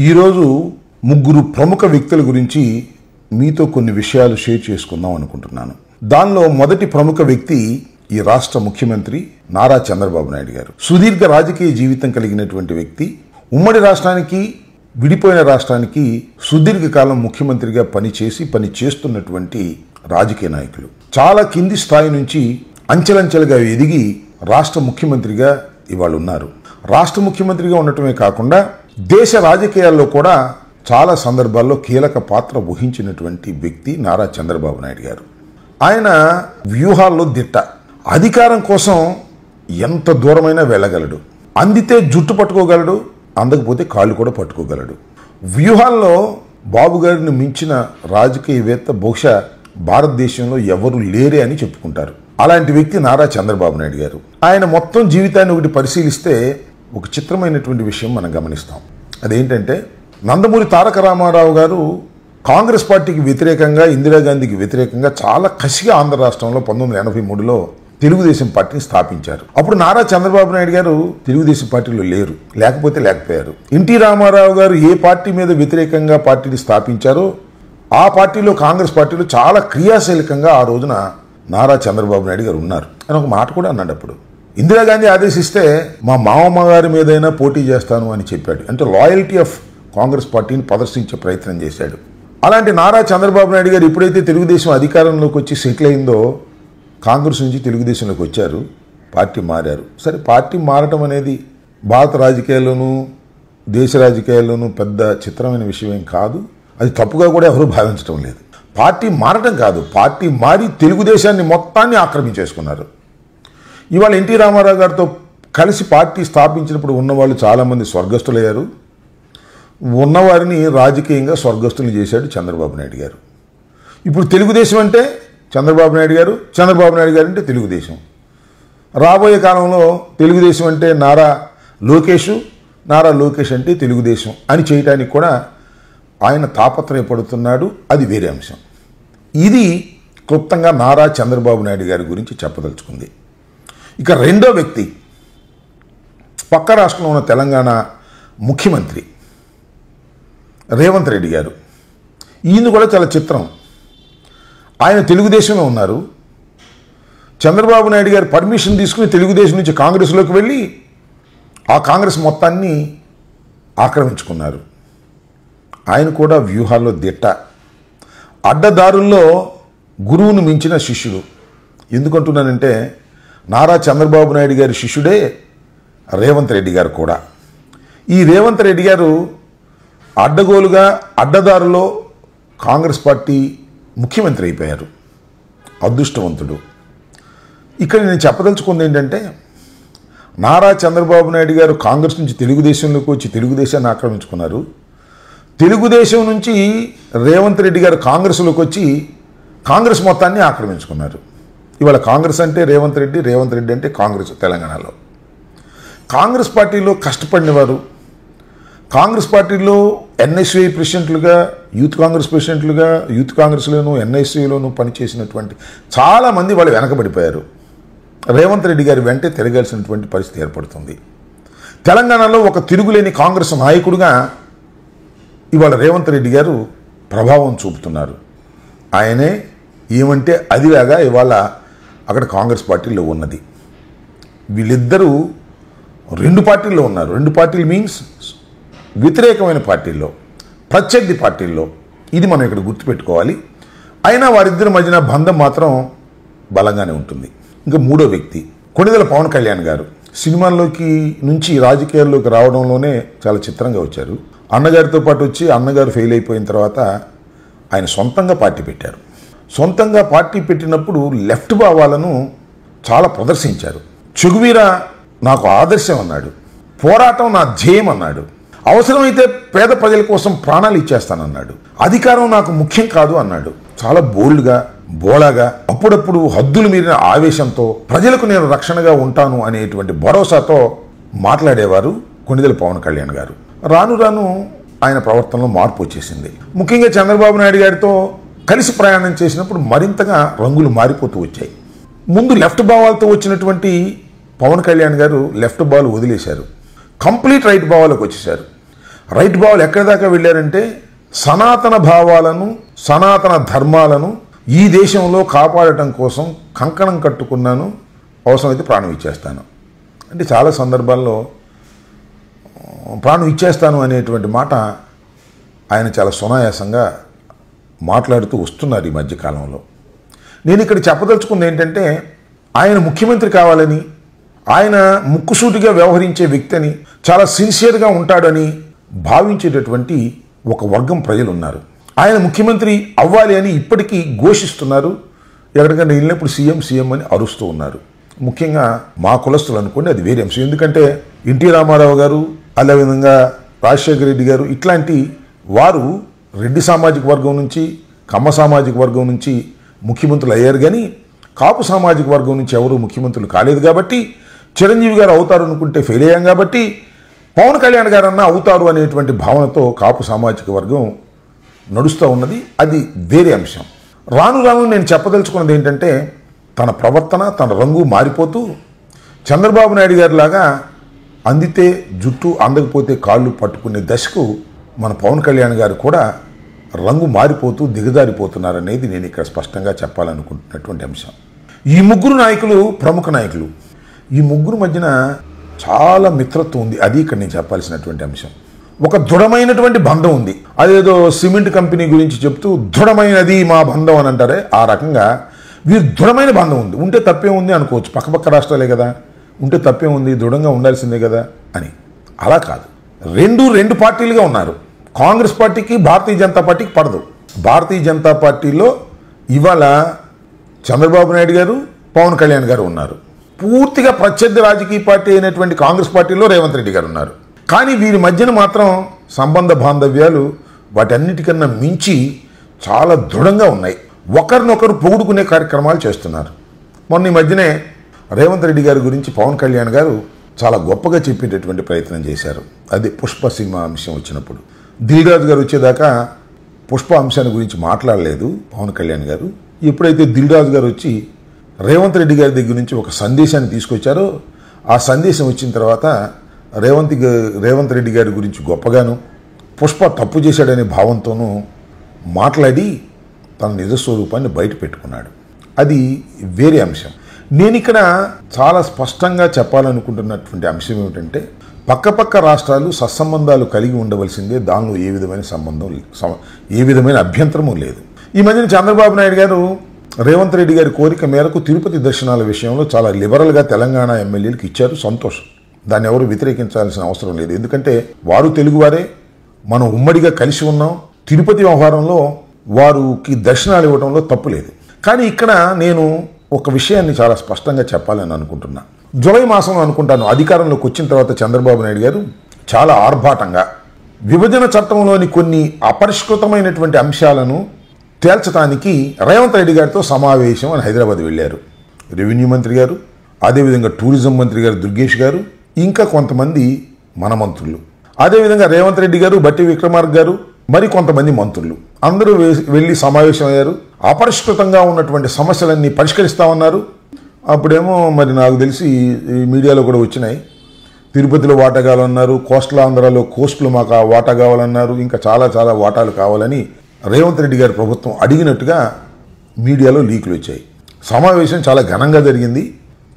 ఈరోజు ముగ్గురు ప్రముఖ వ్యక్తుల గురించి మీతో కొన్ని విషయాలు షేర్ చేసుకుందాం అనుకుంటున్నాను. దానిలో మొదటి ప్రముఖ వ్యక్తి ఈ రాష్ట్ర ముఖ్యమంత్రి నారా చంద్రబాబు నాయుడు గారు. సుదీర్ఘ రాజకీయ జీవితం కలిగినటువంటి వ్యక్తి. ఉమ్మడి రాష్ట్రానికి, విడిపోయిన రాష్ట్రానికి సుదీర్ఘకాలం ముఖ్యమంత్రిగా పని చేస్తున్నటువంటి రాజకీయ నాయకులు. చాలా కింది స్థాయి నుంచి అంచెలంచెలుగా ఎదిగి రాష్ట్ర ముఖ్యమంత్రిగా ఇవాళ ఉన్నారు. రాష్ట్ర ముఖ్యమంత్రిగా ఉండటమే కాకుండా దేశ రాజకీయాల్లో కూడా చాలా సందర్భాల్లో కీలక పాత్ర వహించినటువంటి వ్యక్తి నారా చంద్రబాబు నాయుడు గారు. ఆయన వ్యూహాల్లో దిట్ట. అధికారం కోసం ఎంత దూరమైనా వెళ్ళగలడు. అందితే జుట్టు పట్టుకోగలడు, అందకపోతే కాళ్ళు కూడా పట్టుకోగలడు. వ్యూహాల్లో బాబు గారిని మించిన రాజకీయవేత్త బహుశా భారతదేశంలో ఎవరు లేరే అని చెప్పుకుంటారు. అలాంటి వ్యక్తి నారా చంద్రబాబు నాయుడు గారు. ఆయన మొత్తం జీవితాన్ని ఒకటి పరిశీలిస్తే ఒక చిత్రమైనటువంటి విషయం మనం గమనిస్తాం. అదేంటంటే, నందమూరి తారక రామారావు గారు కాంగ్రెస్ పార్టీకి వ్యతిరేకంగా, ఇందిరాగాంధీకి వ్యతిరేకంగా చాలా కసిగా ఆంధ్ర రాష్ట్రంలో 1983లో తెలుగుదేశం పార్టీని స్థాపించారు. అప్పుడు నారా చంద్రబాబు నాయుడు గారు తెలుగుదేశం పార్టీలో లేరు, లేకపోయారు. ఎన్టీ రామారావు గారు ఏ పార్టీ మీద వ్యతిరేకంగా పార్టీని స్థాపించారో ఆ పార్టీలో, కాంగ్రెస్ పార్టీలో చాలా క్రియాశీలకంగా ఆ రోజున నారా చంద్రబాబు నాయుడు గారు ఉన్నారు అని ఒక మాట కూడా అన్నాడు. అప్పుడు ఇందిరాగాంధీ ఆదేశిస్తే మా మామమ్మ గారి మీదైనా పోటీ చేస్తాను అని చెప్పాడు. అంటే లాయల్టీ ఆఫ్ కాంగ్రెస్ పార్టీని ప్రదర్శించే ప్రయత్నం చేశాడు. అలాంటి నారా చంద్రబాబు నాయుడు గారు ఎప్పుడైతే తెలుగుదేశం అధికారంలోకి వచ్చి సెటిల్ అయిందో, కాంగ్రెస్ నుంచి తెలుగుదేశంలోకి వచ్చారు, పార్టీ మారారు. సరే, పార్టీ మారటం అనేది భారత రాజకీయాల్లోనూ దేశ రాజకీయాల్లోనూ పెద్ద చిత్రమైన విషయం ఏం కాదు. అది తప్పుగా కూడా ఎవరూ భావించడం లేదు. పార్టీ మారటం కాదు, పార్టీ మారి తెలుగుదేశాన్ని మొత్తాన్ని ఆక్రమించేసుకున్నారు. ఇవాళ ఎన్టీ రామారావు గారితో కలిసి పార్టీ స్థాపించినప్పుడు ఉన్నవాళ్ళు చాలామంది స్వర్గస్థులయ్యారు. ఉన్నవారిని రాజకీయంగా స్వర్గస్థులు చేశాడు చంద్రబాబు నాయుడు గారు. ఇప్పుడు తెలుగుదేశం అంటే చంద్రబాబు నాయుడు గారు, చంద్రబాబు నాయుడు గారు అంటే తెలుగుదేశం. రాబోయే కాలంలో తెలుగుదేశం అంటే నారా లోకేష్ అంటే తెలుగుదేశం అని చేయడానికి కూడా ఆయన తాపత్రయపడుతున్నాడు. అది వేరే అంశం. ఇది క్లుప్తంగా నారా చంద్రబాబు నాయుడు గారి గురించి చెప్పదలుచుకుంది. ఇక రెండో వ్యక్తి పక్క రాష్ట్రంలో ఉన్న తెలంగాణ ముఖ్యమంత్రి రేవంత్ రెడ్డి గారు. ఈయన కూడా చాలా చిత్రం. ఆయన తెలుగుదేశంలో ఉన్నారు. చంద్రబాబు నాయుడు గారు పర్మిషన్ తీసుకుని తెలుగుదేశం నుంచి కాంగ్రెస్లోకి వెళ్ళి ఆ కాంగ్రెస్ మొత్తాన్ని ఆక్రమించుకున్నారు. ఆయన కూడా వ్యూహాల్లో దిట్ట. అడ్డదారుల్లో గురువును మించిన శిష్యుడు. ఎందుకంటున్నానంటే, నారా చంద్రబాబు నాయుడు గారి శిష్యుడే రేవంత్ రెడ్డి గారు కూడా. ఈ రేవంత్ రెడ్డి గారు అడ్డగోలుగా, అడ్డదారులో కాంగ్రెస్ పార్టీ ముఖ్యమంత్రి అయిపోయారు. అదృష్టవంతుడు. ఇక్కడ నేను చెప్పదలుచుకుంది ఏంటంటే, నారా చంద్రబాబు నాయుడు గారు కాంగ్రెస్ నుంచి తెలుగుదేశంలోకి వచ్చి తెలుగుదేశాన్ని ఆక్రమించుకున్నారు. తెలుగుదేశం నుంచి రేవంత్ రెడ్డి గారు కాంగ్రెస్లోకి వచ్చి కాంగ్రెస్ మొత్తాన్ని ఆక్రమించుకున్నారు. ఇవాళ కాంగ్రెస్ అంటే రేవంత్ రెడ్డి అంటే కాంగ్రెస్. తెలంగాణలో కాంగ్రెస్ పార్టీలో కష్టపడినవారు, కాంగ్రెస్ పార్టీలో ఎన్ఎస్యుఐ ప్రెసిడెంట్లుగా, యూత్ కాంగ్రెస్ ప్రెసిడెంట్లుగా, యూత్ కాంగ్రెస్లోనూ ఎన్ఎస్యుఐలోనూ పనిచేసినటువంటి చాలామంది వాళ్ళు వెనకబడిపోయారు. రేవంత్ రెడ్డి గారి వెంటే తిరగాల్సినటువంటి పరిస్థితి ఏర్పడుతుంది. తెలంగాణలో ఒక తిరుగులేని కాంగ్రెస్ నాయకుడిగా ఇవాళ రేవంత్ రెడ్డి గారు ప్రభావం చూపుతున్నారు. ఆయనే ఏమంటే అదిలాగా ఇవాళ అక్కడ కాంగ్రెస్ పార్టీలో ఉన్నది. వీళ్ళిద్దరూ రెండు పార్టీల్లో ఉన్నారు. రెండు పార్టీలు మీన్స్ వ్యతిరేకమైన పార్టీల్లో, ప్రత్యర్థి పార్టీల్లో. ఇది మనం ఇక్కడ గుర్తుపెట్టుకోవాలి. అయినా వారిద్దరి మధ్యన బంధం మాత్రం బలంగానే ఉంటుంది. ఇంకా మూడో వ్యక్తి కొణిదెల పవన్ కళ్యాణ్ గారు. సినిమాల్లోకి నుంచి రాజకీయాల్లోకి రావడంలోనే చాలా చిత్రంగా వచ్చారు. అన్నగారితో పాటు వచ్చి అన్నగారు ఫెయిల్ అయిపోయిన తర్వాత ఆయన సొంతంగా పార్టీ పెట్టారు. సొంతంగా పార్టీ పెట్టినప్పుడు లెఫ్ట్ భావాలను చాలా ప్రదర్శించారు. చెగువీరా నాకు ఆదర్శం అన్నాడు. పోరాటం నా ధ్యేయం అన్నాడు. అవసరమైతే పేద ప్రజల కోసం ప్రాణాలు ఇచ్చేస్తానన్నాడు. అధికారం నాకు ముఖ్యం కాదు అన్నాడు. చాలా బోల్డ్గా, బోళాగా, అప్పుడప్పుడు హద్దులు మీరిన ఆవేశంతో ప్రజలకు నేను రక్షణగా ఉంటాను అనేటువంటి భరోసాతో మాట్లాడేవారు కొణిదెల పవన్ కళ్యాణ్ గారు. రాను రాను ఆయన ప్రవర్తనలో మార్పు వచ్చేసింది. ముఖ్యంగా చంద్రబాబు నాయుడు గారితో కలిసి ప్రయాణం చేసినప్పుడు మరింతగా రంగులు మారిపోతూ వచ్చాయి. ముందు లెఫ్ట్ భావాలతో వచ్చినటువంటి పవన్ కళ్యాణ్ గారు లెఫ్ట్ బాల్ వదిలేశారు. కంప్లీట్ రైట్ భావాలకు వచ్చేశారు. రైట్ భావాలు ఎక్కడి దాకా వెళ్ళారంటే సనాతన భావాలను సనాతన ధర్మాలను ఈ దేశంలో కాపాడటం కోసం కంకణం కట్టుకున్నాను, అవసరమైతే ప్రాణం ఇచ్చేస్తాను అంటే చాలా సందర్భాల్లో ప్రాణం ఇచ్చేస్తాను అనేటువంటి మాట ఆయన చాలా సునాయాసంగా మాట్లాడుతూ వస్తున్నారు ఈ మధ్యకాలంలో. నేను ఇక్కడ చెప్పదలుచుకుంది ఏంటంటే ఆయన ముఖ్యమంత్రి కావాలని, ఆయన ముక్కుసూటిగా వ్యవహరించే వ్యక్తి అని, చాలా సిన్సియర్గా ఉంటాడని భావించేటటువంటి ఒక వర్గం ప్రజలు ఉన్నారు. ఆయన ముఖ్యమంత్రి అవ్వాలి అని ఇప్పటికీ ఘోషిస్తున్నారు. ఎక్కడికైనా వెళ్ళినప్పుడు సీఎం సీఎం అని అరుస్తూ ఉన్నారు. ముఖ్యంగా మా కులస్తులు అనుకోండి, అది వేరే అంశం. ఎందుకంటే ఎన్టీ రామారావు గారు, అదేవిధంగా రాజశేఖర రెడ్డి గారు ఇట్లాంటి వారు రెడ్డి సామాజిక వర్గం నుంచి, కమ్మ సామాజిక వర్గం నుంచి ముఖ్యమంత్రులు అయ్యారు. కానీ కాపు సామాజిక వర్గం నుంచి ఎవరు ముఖ్యమంత్రులు కాలేదు. కాబట్టి చిరంజీవి గారు అవుతారు అనుకుంటే ఫెయిల్ అయ్యాం. కాబట్టి పవన్ కళ్యాణ్ గారన్నా అవుతారు అనేటువంటి భావనతో కాపు సామాజిక వర్గం నడుస్తూ ఉన్నది. అది వేరే అంశం. రాను రాను నేను చెప్పదలుచుకున్నది ఏంటంటే తన ప్రవర్తన, తన రంగు మారిపోతూ చంద్రబాబు నాయుడు గారి లాగా అందితే జుట్టు, అందకపోతే కాళ్ళు పట్టుకునే దశకు మన పవన్ కళ్యాణ్ గారు కూడా రంగు మారిపోతూ దిగజారిపోతున్నారనేది నేను ఇక్కడ స్పష్టంగా చెప్పాలనుకుంటున్నటువంటి అంశం. ఈ ముగ్గురు నాయకులు ప్రముఖ నాయకులు. ఈ ముగ్గురు మధ్యన చాలా మిత్రత్వం ఉంది. అది ఇక్కడ నేను చెప్పాల్సినటువంటి అంశం. ఒక దృఢమైనటువంటి బంధం ఉంది. అదేదో సిమెంట్ కంపెనీ గురించి చెప్తూ దృఢమైనది మా బంధం అని అంటారే, ఆ రకంగా వీరు దృఢమైన బంధం ఉంది. ఉంటే తప్పే ఉంది అనుకోవచ్చు, పక్కపక్క రాష్ట్రాలే కదా, ఉంటే తప్పే ఉంది, దృఢంగా ఉండాల్సిందే కదా అని. అలా కాదు. రెండు పార్టీలుగా ఉన్నారు. కాంగ్రెస్ పార్టీకి భారతీయ జనతా పార్టీకి పడదు. భారతీయ జనతా పార్టీలో ఇవాళ చంద్రబాబు నాయుడు గారు, పవన్ కళ్యాణ్ గారు ఉన్నారు. పూర్తిగా ప్రత్యర్థి రాజకీయ పార్టీ అయినటువంటి కాంగ్రెస్ పార్టీలో రేవంత్ రెడ్డి గారు ఉన్నారు. కానీ వీరి మధ్యన మాత్రం సంబంధ బాంధవ్యాలు వాటన్నిటికన్నా మించి చాలా దృఢంగా ఉన్నాయి. ఒకరినొకరు పొగుడుకునే కార్యక్రమాలు చేస్తున్నారు. మొన్న ఈ మధ్యనే రేవంత్ రెడ్డి గారి గురించి పవన్ కళ్యాణ్ గారు చాలా గొప్పగా చెప్పేటటువంటి ప్రయత్నం చేశారు. అది పుష్ప సినిమా అంశం వచ్చినప్పుడు. దిల్ రాజు గారు వచ్చేదాకా పుష్ప అంశాన్ని గురించి మాట్లాడలేదు పవన్ కళ్యాణ్ గారు. ఎప్పుడైతే దిల్ రాజు గారు వచ్చి రేవంత్ రెడ్డి గారి దగ్గర నుంచి ఒక సందేశాన్ని తీసుకొచ్చారో, ఆ సందేశం వచ్చిన తర్వాత రేవంత్ రెడ్డి గారి గురించి గొప్పగాను, పుష్ప తప్పు చేశాడనే భావంతోనూ మాట్లాడి తన నిజస్వరూపాన్ని బయట పెట్టుకున్నాడు. అది వేరే అంశం. నేను ఇక్కడ చాలా స్పష్టంగా చెప్పాలనుకుంటున్నటువంటి అంశం ఏమిటంటే పక్కపక్క రాష్ట్రాలు సత్సంబంధాలు కలిగి ఉండవలసిందే. దానిలో ఏ విధమైన అభ్యంతరము లేదు. ఈ మధ్యన చంద్రబాబు నాయుడు గారు రేవంత్ రెడ్డి గారి కోరిక మేరకు తిరుపతి దర్శనాల విషయంలో చాలా లిబరల్గా తెలంగాణ ఎమ్మెల్యేలకు ఇచ్చారు. సంతోషం. దాన్ని ఎవరు వ్యతిరేకించాల్సిన అవసరం లేదు. ఎందుకంటే వారు తెలుగువారే, మనం ఉమ్మడిగా కలిసి ఉన్నాం. తిరుపతి వ్యవహారంలో వారికి దర్శనాలు ఇవ్వడంలో తప్పు లేదు. కానీ ఇక్కడ నేను ఒక విషయాన్ని చాలా స్పష్టంగా చెప్పాలని అనుకుంటున్నా. జూలై మాసంలో అనుకుంటాను అధికారంలోకి వచ్చిన తర్వాత చంద్రబాబు నాయుడు గారు చాలా ఆర్భాటంగా విభజన చట్టంలోని కొన్ని అపరిష్కృతమైనటువంటి అంశాలను తేల్చడానికి రేవంత్ రెడ్డి గారితో సమావేశం అని హైదరాబాద్ వెళ్ళారు. రెవెన్యూ మంత్రి గారు, అదేవిధంగా టూరిజం మంత్రి గారు దుర్గేష్ గారు, ఇంకా కొంతమంది మన మంత్రులు, అదేవిధంగా రేవంత్ రెడ్డి గారు, బట్టి విక్రమార్క గారు, మరి కొంతమంది మంత్రులు అందరూ వెళ్ళి సమావేశం అయ్యారు. అపరిష్కృతంగా ఉన్నటువంటి సమస్యలన్నీ పరిష్కరిస్తామన్నారు. అప్పుడేమో మరి నాకు తెలిసి మీడియాలో కూడా వచ్చినాయి, తిరుపతిలో వాటా కావాలన్నారు, కోస్టల్ ఆంధ్రాలో కోస్టులు మాకు వాటా కావాలన్నారు, ఇంకా చాలా చాలా వాటాలు కావాలని రేవంత్ రెడ్డి గారి ప్రభుత్వం అడిగినట్టుగా మీడియాలో లీకులు వచ్చాయి. సమావేశం చాలా ఘనంగా జరిగింది.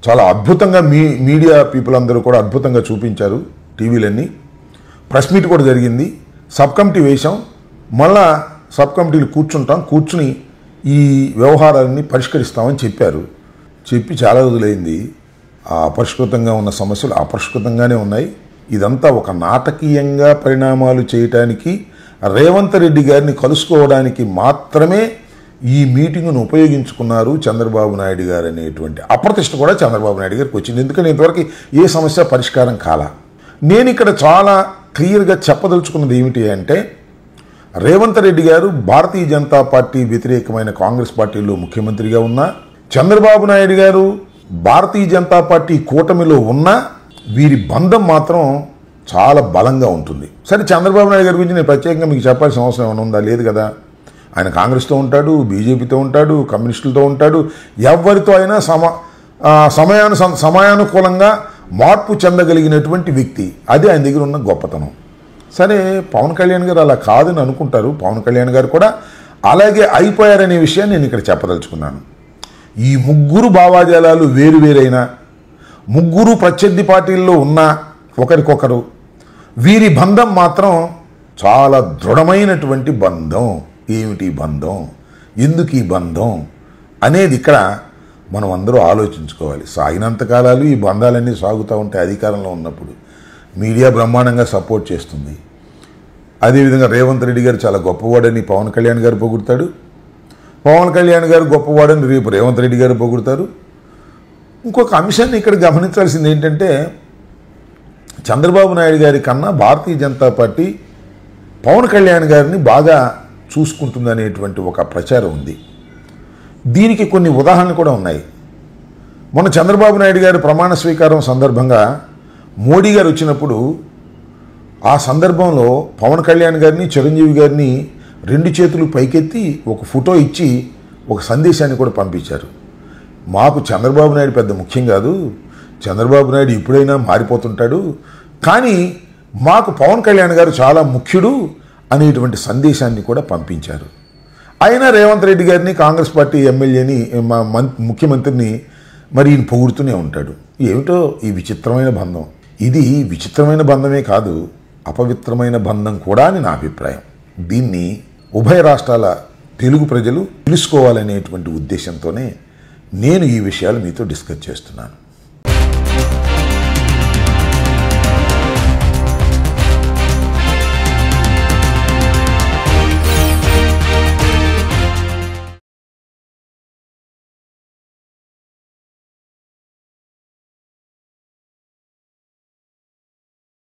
చాలా అద్భుతంగా మీడియా పీపుల్ అందరూ కూడా అద్భుతంగా చూపించారు. టీవీలన్నీ, ప్రెస్ మీట్ కూడా జరిగింది. సబ్ కమిటీ వేశాం. మళ్ళా సబ్ కమిటీలు కూర్చుని ఈ వ్యవహారాన్ని పరిష్కరిస్తామని చెప్పారు. చెప్పి చాలా రోజులైంది. ఆ అపరిష్కృతంగా ఉన్న సమస్యలు అపరిష్కృతంగానే ఉన్నాయి. ఇదంతా ఒక నాటకీయంగా పరిణామాలు చేయటానికి, రేవంత్ రెడ్డి గారిని కలుసుకోవడానికి మాత్రమే ఈ మీటింగ్ను ఉపయోగించుకున్నారు చంద్రబాబు నాయుడు గారు అనేటువంటి అప్రతిష్ట కూడా చంద్రబాబు నాయుడు గారికి వచ్చింది. ఎందుకంటే ఇంతవరకు ఏ సమస్య పరిష్కారం కాలా. నేను ఇక్కడ చాలా క్లియర్గా చెప్పదలుచుకున్నది ఏమిటి అంటే రేవంత్ రెడ్డి గారు భారతీయ జనతా పార్టీ వ్యతిరేకమైన కాంగ్రెస్ పార్టీలో ముఖ్యమంత్రిగా ఉన్నా, చంద్రబాబు నాయుడు గారు భారతీయ జనతా పార్టీ కూటమిలో ఉన్నా వీరి బంధం మాత్రం చాలా బలంగా ఉంటుంది. సరే, చంద్రబాబు నాయుడు గారి గురించి నేను ప్రత్యేకంగా మీకు చెప్పాల్సిన అవసరం ఏమైనా ఉందా? లేదు కదా. ఆయన కాంగ్రెస్తో ఉంటాడు, బీజేపీతో ఉంటాడు, కమ్యూనిస్టులతో ఉంటాడు. ఎవరితో అయినా సమయానుకూలంగా మార్పు చెందగలిగినటువంటి వ్యక్తి. అది ఆయన దగ్గర ఉన్న గొప్పతనం. సరే పవన్ కళ్యాణ్ గారు అలా కాదని అనుకుంటారు. పవన్ కళ్యాణ్ గారు కూడా అలాగే అయిపోయారనే విషయాన్ని నేను ఇక్కడ చెప్పదలుచుకున్నాను. ఈ ముగ్గురు భావాజాలాలు వేరువేరైనా, ముగ్గురు ప్రత్యర్థి పార్టీల్లో ఉన్న ఒకరికొకరు, వీరి బంధం మాత్రం చాలా దృఢమైనటువంటి బంధం. ఏమిటి బంధం, ఎందుకు ఈ బంధం అనేది ఇక్కడ మనం అందరూ ఆలోచించుకోవాలి. సాగినంతకాలాలు ఈ బంధాలన్నీ సాగుతూ ఉంటాయి. అధికారంలో ఉన్నప్పుడు మీడియా బ్రహ్మాండంగా సపోర్ట్ చేస్తుంది. అదేవిధంగా రేవంత్ రెడ్డి గారు చాలా గొప్పవాడని పవన్ కళ్యాణ్ గారు పొగుడతాడు, పవన్ కళ్యాణ్ గారు గొప్పవాడని రేపు రేవంత్ రెడ్డి గారు పొగుడతారు. ఇంకొక అంశాన్ని ఇక్కడ గమనించాల్సింది ఏంటంటే, చంద్రబాబు నాయుడు గారి కన్నా భారతీయ జనతా పార్టీ పవన్ కళ్యాణ్ గారిని బాగా చూసుకుంటుందనేటువంటి ఒక ప్రచారం ఉంది. దీనికి కొన్ని ఉదాహరణలు కూడా ఉన్నాయి. మొన్న చంద్రబాబు నాయుడు గారి ప్రమాణ స్వీకారం సందర్భంగా మోడీ గారు వచ్చినప్పుడు ఆ సందర్భంలో పవన్ కళ్యాణ్ గారిని, చిరంజీవి గారిని రెండు చేతులు పైకెత్తి ఒక ఫోటో ఇచ్చి ఒక సందేశాన్ని కూడా పంపించారు. మాకు చంద్రబాబు నాయుడు పెద్ద ముఖ్యం కాదు, చంద్రబాబు నాయుడు ఎప్పుడైనా మారిపోతుంటాడు, కానీ మాకు పవన్ కళ్యాణ్ గారు చాలా ముఖ్యుడు అనేటువంటి సందేశాన్ని కూడా పంపించారు. అయినా రేవంత్ రెడ్డి గారిని, కాంగ్రెస్ పార్టీ ఎమ్మెల్యేని, ముఖ్యమంత్రిని మరి ఈయన పొగుడుతూనే ఉంటాడు. ఏమిటో ఈ విచిత్రమైన బంధం. ఇది విచిత్రమైన బంధమే కాదు, అపవిత్రమైన బంధం కూడా అని నా అభిప్రాయం. దీన్ని ఉభయ రాష్ట్రాల తెలుగు ప్రజలు తెలుసుకోవాలనేటువంటి ఉద్దేశంతోనే నేను ఈ విషయాలు మీతో డిస్కస్ చేస్తున్నాను.